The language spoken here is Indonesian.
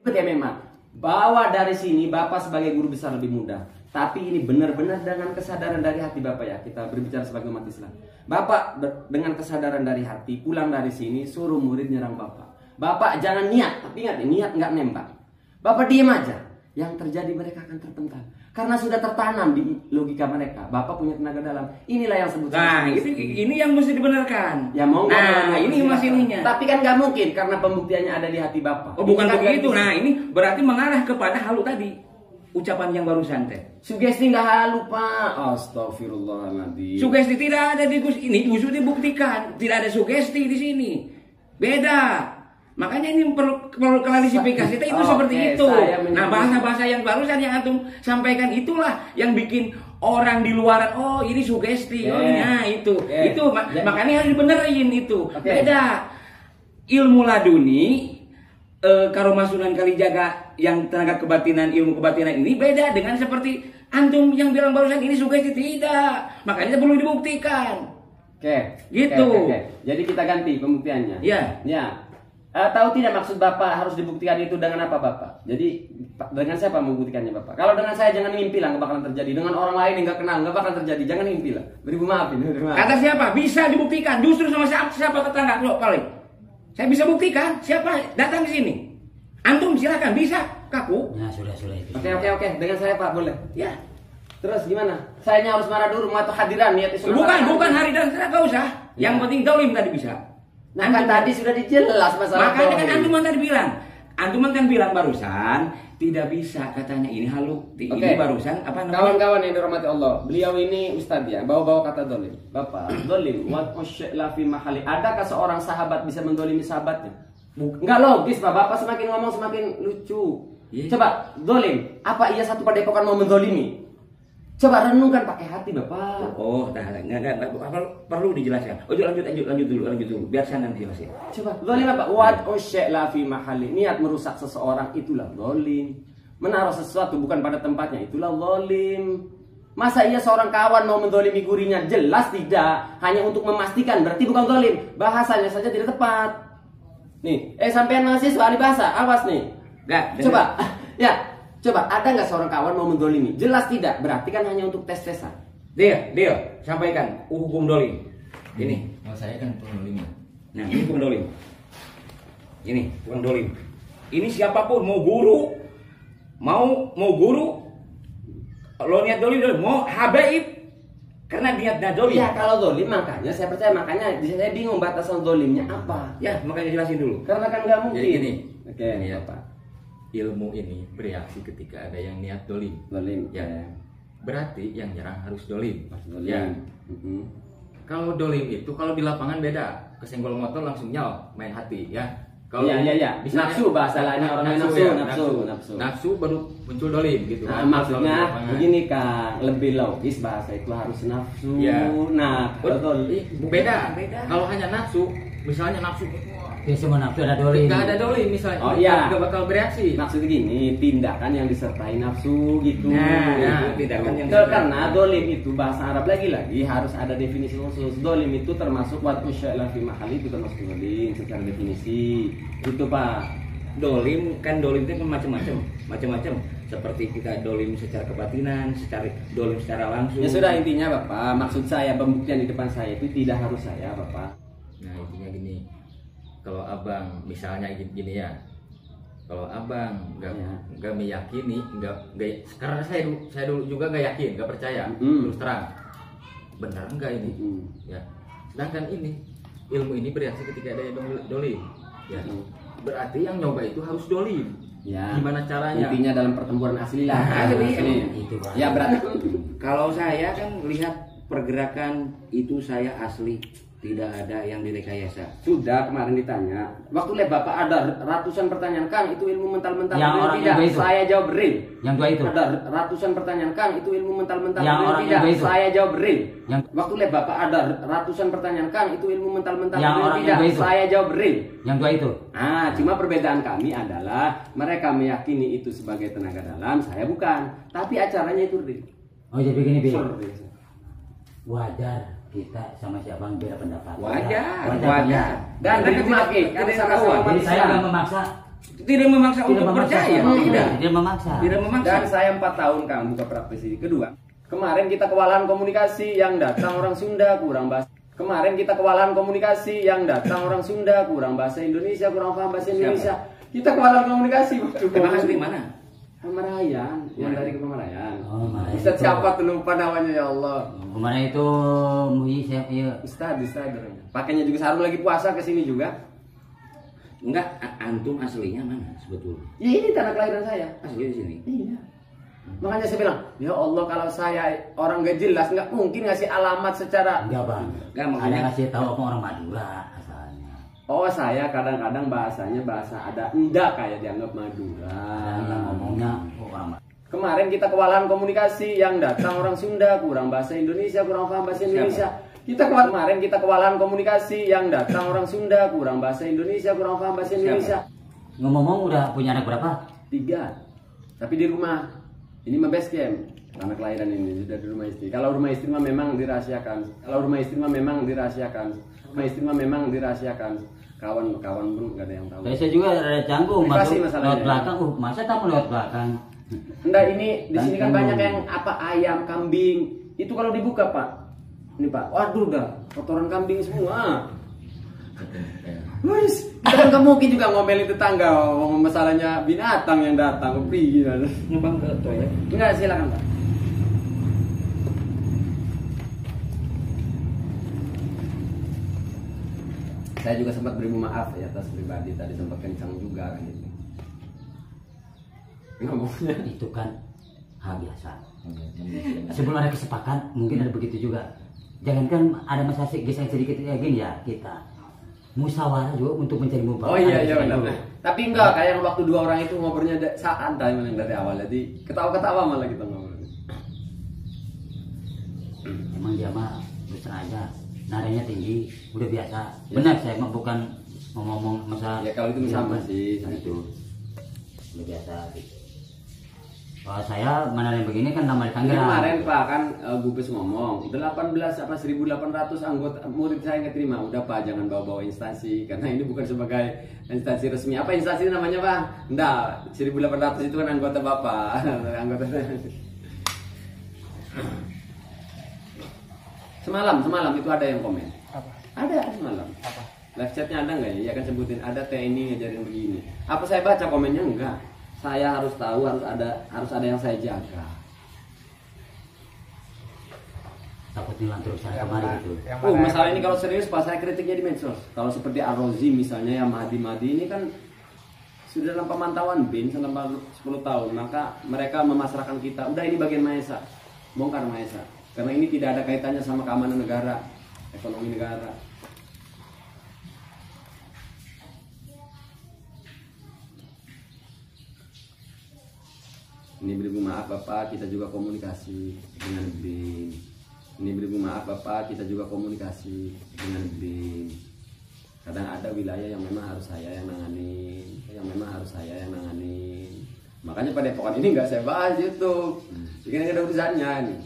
Ikut ya memang. Bawa dari sini Bapak sebagai guru besar lebih mudah. Tapi ini benar-benar dengan kesadaran dari hati Bapak ya. Kita berbicara sebagai umat Islam. Bapak dengan kesadaran dari hati pulang dari sini suruh murid nyerang Bapak. Bapak jangan niat, tapi ingat niat nggak nembak. Bapak diem aja. Yang terjadi mereka akan terpental. Karena sudah tertanam di logika mereka. Bapak punya tenaga dalam. Inilah yang sebut. Nah, ini yang mesti dibenarkan. Ya mau nah, ini masalahnya. Tapi kan nggak mungkin karena pembuktiannya ada di hati Bapak. Oh, bukan kan begitu. Nah, ini berarti mengarah kepada halu tadi. Ucapan yang barusan teh. Sugesti nggak halu, Pak. Astagfirullahaladzim. Sugesti tidak ada di ini justru dibuktikan. Tidak ada sugesti di sini. Beda. Makanya ini perlu klarifikasi. Itu seperti itu. Nah, bahasa-bahasa yang barusan yang antum sampaikan itulah yang bikin orang di luaran, oh ini sugesti. Oh, nah itu. Itu makanya harus dibenerin itu. Beda. Ilmu laduni Karomah Sunan Kalijaga yang tenaga kebatinan, ilmu kebatinan ini beda dengan seperti antum yang bilang barusan ini sugesti. Tidak. Makanya perlu dibuktikan. Gitu. Jadi kita ganti pembuktiannya. Iya. Ya. Tahu tidak maksud Bapak harus dibuktikan itu dengan apa Bapak? Jadi dengan siapa membuktikannya Bapak? Kalau dengan saya jangan mimpi lah, nggak bakalan terjadi. Dengan orang lain yang nggak kenal nggak bakalan terjadi. Jangan mimpi lah. Beribu maaf ini. Kata siapa? Bisa dibuktikan. Justru sama siapa tetangga lo paling. Saya bisa buktikan. Siapa datang ke sini? Antum silakan bisa. Kaku. Nah sudah itu. Oke. Dengan saya Pak boleh. Ya. Terus gimana? Sayanya harus marah dulu atau hadiran niat itu? Bukan hadiran, nggak usah. Yang penting dolim tadi bisa. Nah kan tadi sudah dijelas masalah. Makanya kan antuman tadi bilang. Antuman kan bilang barusan tidak bisa katanya ini halu. Ini barusan apa namanya? Kawan-kawan yang dirahmati Allah, beliau ini ustadz ya, bawa-bawa kata dolim. Bapak, dolim wa usyla fi mahali. Adakah seorang sahabat bisa mendolimi sahabatnya? Enggak logis Pak, Bapak semakin ngomong semakin lucu. Coba dolim, apa iya satu padepokan mau mendolimi? Coba renungkan pakai hati Bapak. Enggak perlu dijelaskan. Lanjut dulu. Biar saya nanti jelasin. Coba dolim apa? Wad usyla fi mahali. Niat merusak seseorang itulah dolim. Menaruh sesuatu bukan pada tempatnya itulah dolim. Masa iya seorang kawan mau mendolimi gurinya? Jelas tidak. Hanya untuk memastikan berarti bukan dolim. Bahasanya saja tidak tepat. Nih, sampean mahasiswa ahli bahasa, awas nih. Enggak. Coba, ya. Coba, ada nggak seorang kawan mau mendolimi? Jelas tidak, berarti kan hanya untuk tes-tesan. Dia, sampaikan hukum dolim. Ini, saya kan pendolim. Nah, ini hukum dolim. Ini, hukum dolim. Ini siapapun, mau guru, mau guru, lo niat dolim, mau habaib, karena niat dolim. Ya, kalau dolim makanya saya percaya, makanya saya bingung batasan dolimnya apa. Ya, makanya jelasin dulu. Karena kan nggak mungkin. Jadi gini, ini apa? Ilmu ini bereaksi ketika ada yang niat dolim. Ya. Berarti yang nyerang harus dolim. Ya. Kalau dolim itu kalau di lapangan beda. Kesenggol motor langsung nyal, main hati ya. Kalau nafsu bahasa lainnya orang nafsu baru muncul dolim gitu. Nah, maksudnya begini Kang, lebih logis bahasa itu harus nafsu. Ya. Nah, beda. Kalau hanya nafsu, misalnya nafsu semua nafsu ada dolim. Gak ada dolim misalnya. Oh iya. Gak bakal bereaksi. Maksudnya gini, tindakan yang disertai nafsu gitu. Nah, tindakan yang karena dolim itu bahasa Arab lagi-lagi harus ada definisi khusus. Dolim itu termasuk waktu syai'la fi mahali, itu termasuk dolim secara definisi. Itu Pak. Dolim itu kan macam-macam. Seperti kita dolim secara kebatinan, secara dolim secara langsung. Ya sudah, intinya Bapak, maksud saya pembuktian di depan saya itu tidak harus saya Bapak. Nah intinya gini, kalau abang misalnya gini ya, kalau abang nggak meyakini, nggak karena saya dulu juga nggak yakin, nggak percaya, terus terang benar nggak ini, ya. Sedangkan ini ilmu ini bereaksi ketika ada yang dolim, ya. Berarti yang nyoba itu harus dolim. Ya. Gimana caranya? Intinya dalam pertempuran asli lah. Itu, ya berarti. Kalau saya kan lihat pergerakan itu saya asli. Tidak ada yang direkayasa. Sudah kemarin ditanya. Waktu lihat Bapak ada ratusan pertanyaan, Kang itu ilmu mental-mental. Yang orang tidak. Itu. Saya jawab real. Yang dua itu. Ada ratusan pertanyaan, Kang itu ilmu mental-mental. Yang orang tidak. Itu. Saya jawab real. Yang waktu lihat Bapak ada ratusan pertanyaan, Kang itu ilmu mental-mental. Yang orang tidak. Itu. Saya jawab real. Yang dua itu. Cuma perbedaan kami adalah mereka meyakini itu sebagai tenaga dalam, saya bukan. Tapi acaranya itu real. Oh jadi begini, Bi. Wajar kita sama siapa beda pendapat. Wajar. Dan maaf, jadi saya nggak memaksa Tidak memaksa untuk percaya, tidak memaksa. Dan saya 4 tahun Kang buka praktis ini. Kedua, kemarin kita kewalahan komunikasi, yang datang orang Sunda kurang bahasa. Kemarin kita kewalahan komunikasi, yang datang orang Sunda kurang bahasa Indonesia, kurang paham bahasa Indonesia. Kita kewalahan komunikasi. Terima kasih mana? Pamarayan, yang dari Pamarayan. Oh, Ustaz siapa tuh, lupa namanya ya Allah. Kemarin itu Ustaz. Pakainya juga sarung, lagi puasa ke sini juga. Enggak, antum aslinya mana sebetulnya? Ya ini tanah kelahiran saya. Asli di sini. Iya. Makanya saya bilang, ya Allah kalau saya orang gak jelas nggak mungkin ngasih alamat secara. enggak bang. Enggak, Ada makanya ngasih tahu apa orang Madura asalnya. Oh saya kadang-kadang bahasanya bahasa ada enggak kayak dianggap Madura. Kadang ngomongnya orang Madura. Kemarin kita kewalahan komunikasi, yang datang orang Sunda kurang bahasa Indonesia, kurang paham bahasa Indonesia. Kemarin kita kewalahan komunikasi, yang datang orang Sunda kurang bahasa Indonesia, kurang paham bahasa Indonesia. Ngomong-ngomong udah punya anak berapa? 3. Tapi di rumah. Ini mah base camp. Anak kelahiran ini sudah di rumah istri. Kalau rumah istri mah memang dirahasiakan. Rumah istri mah memang dirahasiakan. Kawan-kawan pun nggak ada yang tahu. Saya juga ada canggung Privasi masuk masalahnya. lewat belakang. Masa tamu lewat belakang? Enggak, ini di sini kan banyak yang apa ayam, kambing. Itu kalau dibuka, Pak. Ini, Pak. Waduh, dah kotoran kambing semua. Wis, kita kan nggak mungkin juga ngomelin tetangga masalahnya binatang yang datang ke pergi. Numpang ke toilet. Enggak, silakan, Pak. Saya juga sempat beri maaf ya atas pribadi tadi, sempat kencang juga kan gitu. Ngomongnya Itu kan hal biasa. Sebelum ada kesepakatan mungkin ada begitu juga. Jangankan ada masalah geser sedikit ya gini ya, kita musyawarah juga untuk mencari mufakat. Oh iya benar. Tapi enggak kayak waktu 2 orang itu ngobrolnya santai dari awal, jadi ketawa-ketawa malah kita ngobrol. Emang dia mah bersengaja, nadanya tinggi, udah biasa. Benar, saya mah bukan ngomong masalah. Ya kalau itu sama sih. Itu udah biasa. Kalau saya mana yang begini kan nama di Ini Tangerang. kemarin Pak kan Gubes ngomong 18 apa 1.800 anggota murid saya nggak terima. Udah Pak, jangan bawa-bawa instansi karena ini bukan sebagai instansi resmi. Apa instansi namanya Pak? Enggak, 1.800 itu kan anggota Bapak. Anggota. Semalam itu ada yang komen. Apa? Ada semalam. Apa? Live chatnya ada nggak ya? Ya kan sebutin ada TNI ngajarin begini. Apa saya baca komennya? Enggak. Saya harus tahu, harus ada yang saya jaga. Takut hilang terus saya Yang kemari mana- gitu. yang Oh, mana- masalah ini kalau serius Pak, saya kritiknya di medsos. Kalau seperti Ar-Razi misalnya, yang Mahdi ini kan sudah dalam pemantauan BIN selama 10 tahun. Maka mereka memasrahkan kita, udah ini bagian Maesa, bongkar Maesa. Karena ini tidak ada kaitannya sama keamanan negara, ekonomi negara. Ini beribu maaf Bapak, kita juga komunikasi dengan BIN. Ini beribu maaf Bapak, kita juga komunikasi dengan BIN. Kadang ada wilayah yang memang harus saya yang nanganin, Makanya pada epokan ini nggak saya bahas di YouTube. Ini ada urusannya nih.